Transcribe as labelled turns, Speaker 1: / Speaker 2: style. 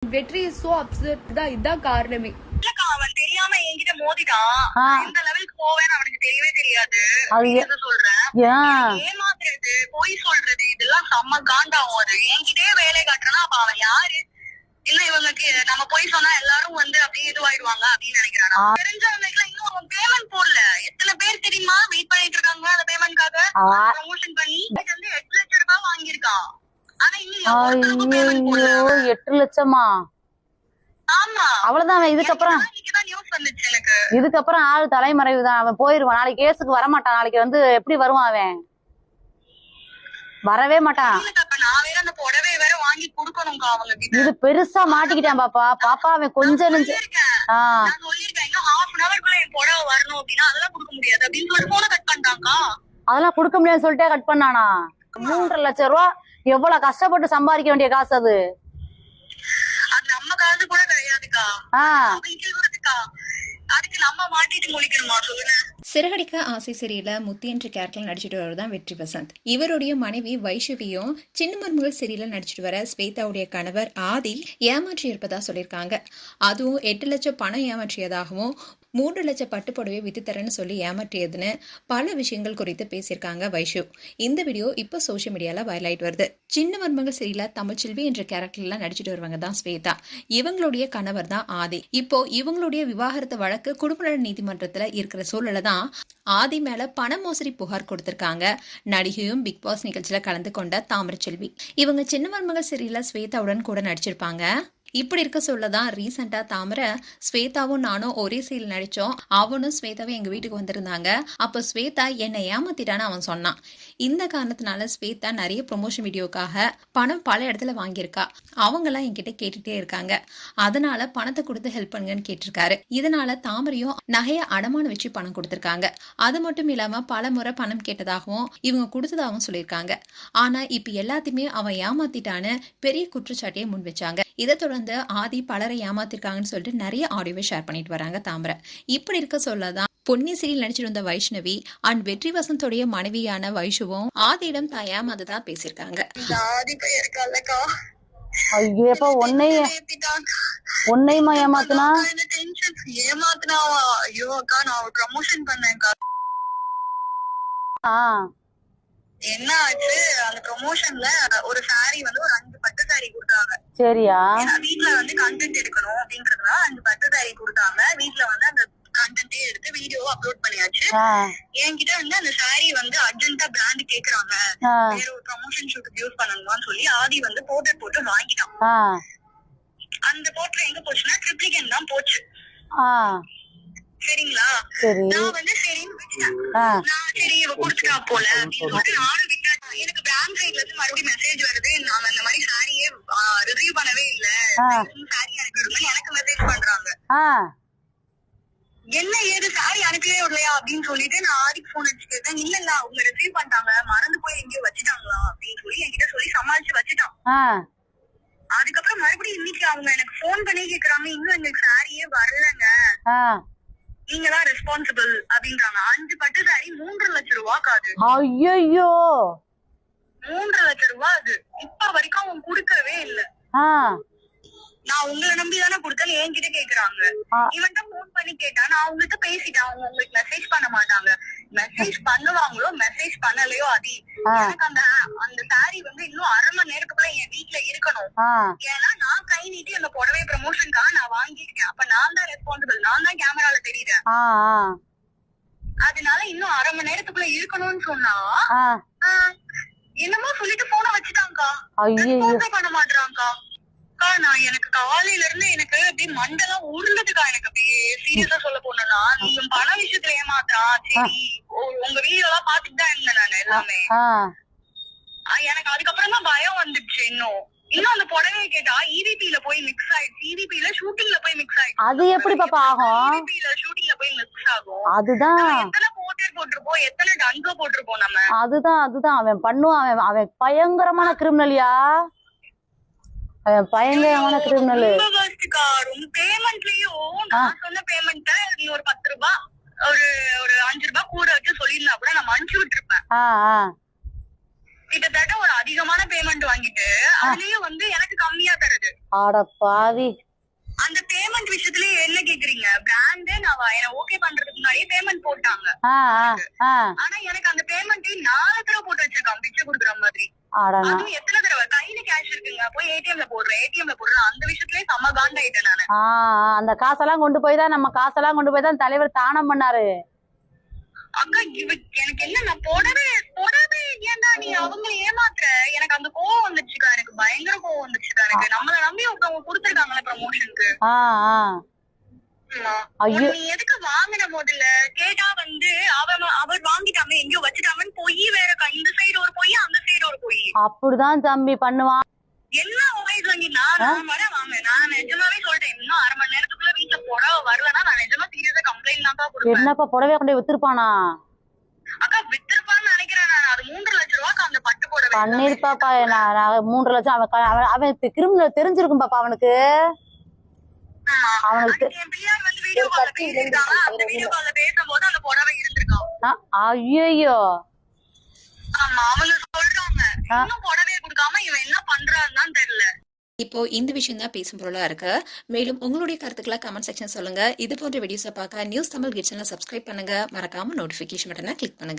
Speaker 1: வெற்றி is so upset தான், இதான் காரணமே.
Speaker 2: இல்லக்கா அவன் தெரியாம என்கிட்ட மோதிட்டான். இந்த லெவலுக்கு போவேன்னு அவனுக்கு தெரியவே தெரியாது. சொல்றேன் ஏமாத்துறது, பொய் சொல்றது இதெல்லாம் செம்ம காண்டாகும். அது என்கிட்டயே வேலை காட்டுறனா அப்ப அவன் யாரு? இல்ல இவங்களுக்கு நம்ம போய் சொன்னா எல்லாரும் வந்து அப்படியே இதுவாயிடுவாங்க அப்படின்னு நினைக்கிறானா? தெரிஞ்சவங்களுக்கு இன்னும் அவன் பேமெண்ட் போடல. எத்தனை பேர் தெரியுமா வெயிட் பண்ணிட்டு இருக்காங்க அந்த பேமெண்ட்காக? ப்ரமோஷன் பண்ணி 8 லட்சம் ரூபாய் வாங்கியிருக்கான். ஆனா இன்னும் பேமெண்ட் போடல.
Speaker 3: 8 லட்சமா?
Speaker 2: ஆமா,
Speaker 3: அவ்வளவுதான். இதுக்கப்புறம் ஆள் தலைமறைவு தான். அவன் போயிருவான். நாளைக்கு கேஸுக்கு வரமாட்டான். நாளைக்கு வந்து எப்படி வருவான்? அவன் வரவே மாட்டான். இது பெருசா மாட்டிக்கிட்டான் பாப்பா. பாப்பா அவன் கொஞ்சம் அதெல்லாம் கொடுக்க முடியாது சொல்லிட்டே கட் பண்ணானா? 3.5 லட்சம் ரூபா எவ்வளவு கஷ்டப்பட்டு சம்பாதிக்க வேண்டிய காசு அது.
Speaker 2: நம்ம காசு கூட கிடையாதுக்கா. அதுக்கு நம்ம மாட்டிட்டு முடிக்கணுமா சொல்லுங்க?
Speaker 4: சிறகடிக்க ஆசை சீரியல்ல முத்தி என்ற கேரக்டர் நடிச்சிட்டு வரதான் வெற்றி வசந்த். இவருடைய மனைவி வைஷ்ணவியும் சின்ன மருமகள் சீரியல்ல நடிச்சிட்டு வர ஸ்வேதாவுடைய கணவர் ஆதி ஏமாற்றி இருப்பதா சொல்லியிருக்காங்க. அதுவும் 8 லட்சம் பணம் ஏமாற்றியதாகவும் 3 லட்சம் பட்டுப்புடவை வித்து தரேன்னு சொல்லி ஏமாற்றியதுன்னு பல விஷயங்கள் குறித்து பேசியிருக்காங்க வைஷு. இந்த வீடியோ இப்போ சோஷியல் மீடியால வைரல் ஆயிட்டு வருது. சின்ன மருமகள் சீரியல்ல தமிழ்ச்செல்வி என்ற கேரக்டர்ல நடிச்சிட்டு வருவாங்க தான் ஸ்வேதா. இவங்களுடைய கணவர் தான் ஆதி. இப்போ இவங்களுடைய விவாகரத்து வழக்கு குடும்ப நல நீதிமன்றத்துல இருக்கிற சூழல தான் ஆதி மேல பண மோசடி புகார் கொடுத்திருக்காங்க நடிகையும் பிக் பாஸ் நிகழ்ச்சியில கலந்து கொண்ட தாமரச்செல்வி. இவங்க சின்ன மருமகள் சீரியல்ல ஸ்வேதாவுடன் கூட நடிச்சிருப்பாங்க. இப்படி இருக்க சொல்லதான் ரீசெண்டா தாமரை ஸ்வேதாவும் நானும் ஒரே சீரியல் நடிச்சோம். அவனும் ஸ்வேதாவும் எங்க வீட்டுக்கு வந்திருந்தாங்க. அப்ப ஸ்வேதா என்னை ஏமாத்திட்டான்னு அவன் சொன்னான். இந்த காரணத்தினால ஸ்வேதா நிறைய ப்ரொமோஷன் வீடியோக்காக பணம் பல இடத்துல வாங்கியிருக்கா. அவங்கெல்லாம் என்கிட்ட கேட்டுட்டே இருக்காங்க. அதனால பணத்தை கொடுத்து ஹெல்ப் பண்ணுங்கன்னு கேட்டிருக்காரு. இதனால தாமரையும் நகைய அடமான வச்சு பணம் கொடுத்திருக்காங்க. அது மட்டும் இல்லாம பல முறை பணம் கேட்டதாகவும் இவங்க கொடுத்ததாகவும் சொல்லியிருக்காங்க. ஆனா இப்ப எல்லாத்தையுமே அவன் ஏமாத்திட்டான்னு பெரிய குற்றச்சாட்டையே முன் வச்சாங்க. இதை தொடர்ந்து ஆதி பலரை ஏமாத்திருக்காங்கன்னு சொல்லிட்டு நிறைய ஆடியோவை ஷேர் பண்ணிட்டு வராங்க தாமரை. இப்படி இருக்க சொல்லதான் பொன்னி சீரியல் நடிச்சிட்டு வந்த வைஷ்ணவி அண்ட் வெற்றி வசந்தோடைய மனைவியான வைஷுவும் ஆதியிடம் தான் ஏமாந்ததா பேசியிருக்காங்க.
Speaker 3: ஐயோப்பா உன்னையுமா ஏமாத்தினா?
Speaker 2: ஏமாத்தினாவா? ஐயோ அக்கா நான் ப்ரமோஷன் பண்ணேன்க்கா. என்ன ஆச்சு? அந்த ப்ரமோஷன்ல ஒரு சாரி வந்து ஒரு 5 பட்டு சாரி கொடுத்தாங்க.
Speaker 3: சரியா?
Speaker 2: வீட்ல வந்து கண்டென்ட் எடுக்கணும் அப்படின்றதுனால 5 பட்டு சாரி கொடுத்தாங்க. வீட்ல வந்து அந்த கண்டென்ட்டே எடுத்து வீடியோ அப்லோட் பண்ணியாச்சு. என்கிட்ட வந்து அந்த சாரி வந்து அர்ஜென்ட்டா பிராண்ட் கேக்குறாங்க, வேற ஒரு ப்ரமோஷன் ஷூட்டுக்கு யூஸ் பண்ணணுமான்னு சொல்லி ஆதி வந்து போர்ட்ரேட் போட்டு வாங்கிட்டான். அந்த போர்ட்ரேட் எங்க போச்சுன்னா ட்ரிப்ளிகேன் தான் போச்சு. சரிங்களா? நான் வந்து சரின்னு விட்டுட்டேன். நான் சரி இவ குடுத்துட்டா போல அப்படின்னு சொல்லிட்டு நானும் விட்டாச்சு. எனக்கு பேங்க் சைட்ல இருந்து மறுபடியும் மெசேஜ் வருது, நாம இந்த மாதிரி சாரியே ரிசீவ் பண்ணவே இல்ல, சாரி அனுப்பிடுங்கன்னு எனக்கு மெசேஜ் பண்றாங்க. என்ன ஏது சாரி அனுப்பியே இல்லையா அப்படின்னு சொல்லிட்டு நான் ஆதிக்கு போன் அடிச்சு கேட்டேன். இல்ல இல்ல அவங்க ரிசீவ் பண்ணிட்டாங்க, மறந்து போய் எங்கேயோ வச்சுட்டாங்களா அப்படின்னு சொல்லி என்கிட்ட சொல்லி சமாளிச்சு வச்சுட்டான். அதுக்கப்புறம் மறுபடியும் இன்னைக்கு அவங்க எனக்கு போன் பண்ணி கேக்குறாங்க, இன்னும் எங்களுக்கு சாரியே வரலங்க, நீங்க தான் ரெஸ்பான்சிபிள் அப்படின்றாங்க. 5 பட்டு சாரி 3 லட்சம் ரூபாய் காது.
Speaker 3: ஐயோ
Speaker 2: 3 லட்சம் ரூபாய் அது இப்ப வரைக்கும் அவங்க குடுக்கவே இல்ல. நான் உங்களை நம்பிதானே கொடுத்தேன் என்கிட்ட கேக்குறாங்க. இவன்ட்ட போன் பண்ணி கேட்டா நான் அவங்ககிட்ட பேசிட்டேன், அவங்க உங்களுக்கு மெசேஜ் பண்ண மாட்டாங்க. மெசேஜ் பண்ணுவாங்களோ மெசேஜ் பண்ணலையோ அது எனக்கு அந்த சாரி வந்து இன்னும் 1/2 மணி நேரத்துக்குள்ள என் வீட்டுல இருக்கணும். ஏன்னா நான் கை நீட்டி அந்த புடவை ப்ரமோஷனுக்காக நான் வாங்கிருக்கேன். அப்ப நான் தான் ரெஸ்பான்சிபிள், நான் தான் கேமரால தெரியுறேன். அதனால இன்னும் 1/2 மணி நேரத்துக்குள்ள இருக்கணும்னு சொன்னா என்னமோ சொல்லிட்டு போன வச்சுட்டாங்கக்கா. பண்ண மாட்டாங்கக்கா. நான் எனக்கு காலையில இருந்து எனக்கு அப்படியே மண்டெல்லாம் உருண்டதுக்கா. எனக்கு அப்படியே சீரியஸா சொல்ல போனா நீங்க பண விஷயத்துல ஏமாத்தா சரி உங்க வீடியோ எல்லாம் பாத்துட்டு தான் இருந்தேன் நான் எல்லாமே. எனக்கு அதுக்கப்புறம் தான் பயம் வந்துடுச்சு. இன்னும் அந்த புடவை கேட்டா EVP-ல போய் மிக்ஸ் ஆயிடுச்சு. EVP-ல ஷூட்டிங்ல போய் மிக்ஸ் ஆயிடுச்சு.
Speaker 3: அது எப்படி பாப்பா ஆகும்?
Speaker 2: EVP-ல ஷூட்டிங்ல போய் மிக்ஸ் ஆகும்.
Speaker 3: அதுதான்
Speaker 2: எத்தனை போட்டர் போட்டிருப்போம், எத்தனை டன்ஸோ போட்டிருப்போம் நம்ம.
Speaker 3: அதுதான் அவன் பண்ணுவான். அவன் பயங்கரமான கிரிமினலியா, பயங்கரமான கிரிமினல்.
Speaker 2: பேமெண்ட்லயும் நான் சொன்ன பேமெண்ட்ட நீ ஒரு 10 ரூபாய் ஒரு 5 ரூபாய் கூட வச்சு சொல்லிருந்தா கூட நான் அனுப்பிச்சு விட்டுருப்பேன். கிட்டத்தட்ட ஒரு அதிகமான பேமெண்ட் வாங்கிட்டு அதுலயும் வந்து எனக்கு கம்மியா தருது.
Speaker 3: ஆட பாவி.
Speaker 2: அந்த பேமெண்ட் விஷயத்துலயே என்ன கேக்குறீங்க, பிராண்ட் நான் என்ன ஓகே பண்றதுக்கு முன்னாடியே பேமெண்ட் போட்டாங்க. ஆனா எனக்கு அந்த பேமெண்ட் 4 தடவை போட்டு வச்சிருக்காங்க பிச்சை குடுக்குற மாதிரி. அதுவும் எத்தனை தடவை கையில கேஷ் இருக்குங்க, போய் ஏடிஎம்ல போடுறேன் அந்த விஷயத்துலயே செம்ம காண்டாயிட்டேன் நானு.
Speaker 3: அந்த காசெல்லாம் கொண்டு போய் தான் தலைவர் தானம் பண்ணாரு.
Speaker 2: அக்கா எனக்கு என்ன, நான் போடவே ஏன்டா நீ அவங்களை ஏமாத்துற, எனக்கு அந்த கோவம் வந்துச்சுக்கா, எனக்கு பயங்கர கோவம் வந்துச்சுக்கா. எனக்கு நம்மள நம்பி ஒருத்தவங்க கொடுத்துருக்காங்களே ப்ரமோஷனுக்கு, நீ எதுக்கு வாங்கின முதல்ல கேட்டா வந்து அவர் வாங்கிட்டாங்க எங்கயோ வச்சுட்டாங்கன்னு பொய் வேற, இந்த சைடு ஒரு பொய் அந்த சைடு ஒரு பொய்.
Speaker 3: அப்படிதான் தம்பி பண்ணுவான்.
Speaker 2: என்ன வாங்கி நான் வாங்க, நான் நிஜமாவே சொல்றேன், இன்னும் 1/2 மணி நேரத்துக்குள்ள வீட்டுல புடவை வரலன்னா நான் நிஜமா சீரியஸா கம்ப்ளைண்ட் தான் கொடுப்பேன்.
Speaker 3: என்னப்பா புடவைய கொண்டு வித்துருப்பானா?
Speaker 2: அக்கா வித்திருப்பான்னு நினைக்கிறேன் நான். அது 3 லட்சம் ரூபாய்க்கு அந்த பட்டு புடவை
Speaker 3: பண்ணிருப்பாப்பா. நான் 3 லட்சம் அவன் கிரிமினல் தெரிஞ்சிருக்கும் பாப்பா அவனுக்கு. அவனுக்கு
Speaker 2: என் பிள்ளையார் வந்து வீடியோ கால்ல பேசிட்டாங்க, அந்த வீடியோ கால்ல பேசும்போது அந்த புடவை இருந்திருக்கான்.
Speaker 3: ஐயோ
Speaker 2: ஆமா அவங்க சொல்றாங்க, இன்னும் புடவையை கொடுக்காம இவன் என்ன பண்றான்னு தெரியல.
Speaker 4: இப்போ இந்த விஷயம் தான் பேசும் பொருளா இருக்கு. மேலும் உங்களுடைய கருத்துக்களை கமெண்ட் செக்ஷன் சொல்லுங்க. இது போன்ற வீடியோஸை பார்க்க நியூஸ் தமிழ் கிட்ஸ் சேனலை சப்ஸ்கிரைப் பண்ணுங்க. மறக்காம நோட்டிபிகேஷன் பட்டனை கிளிக் பண்ணுங்க.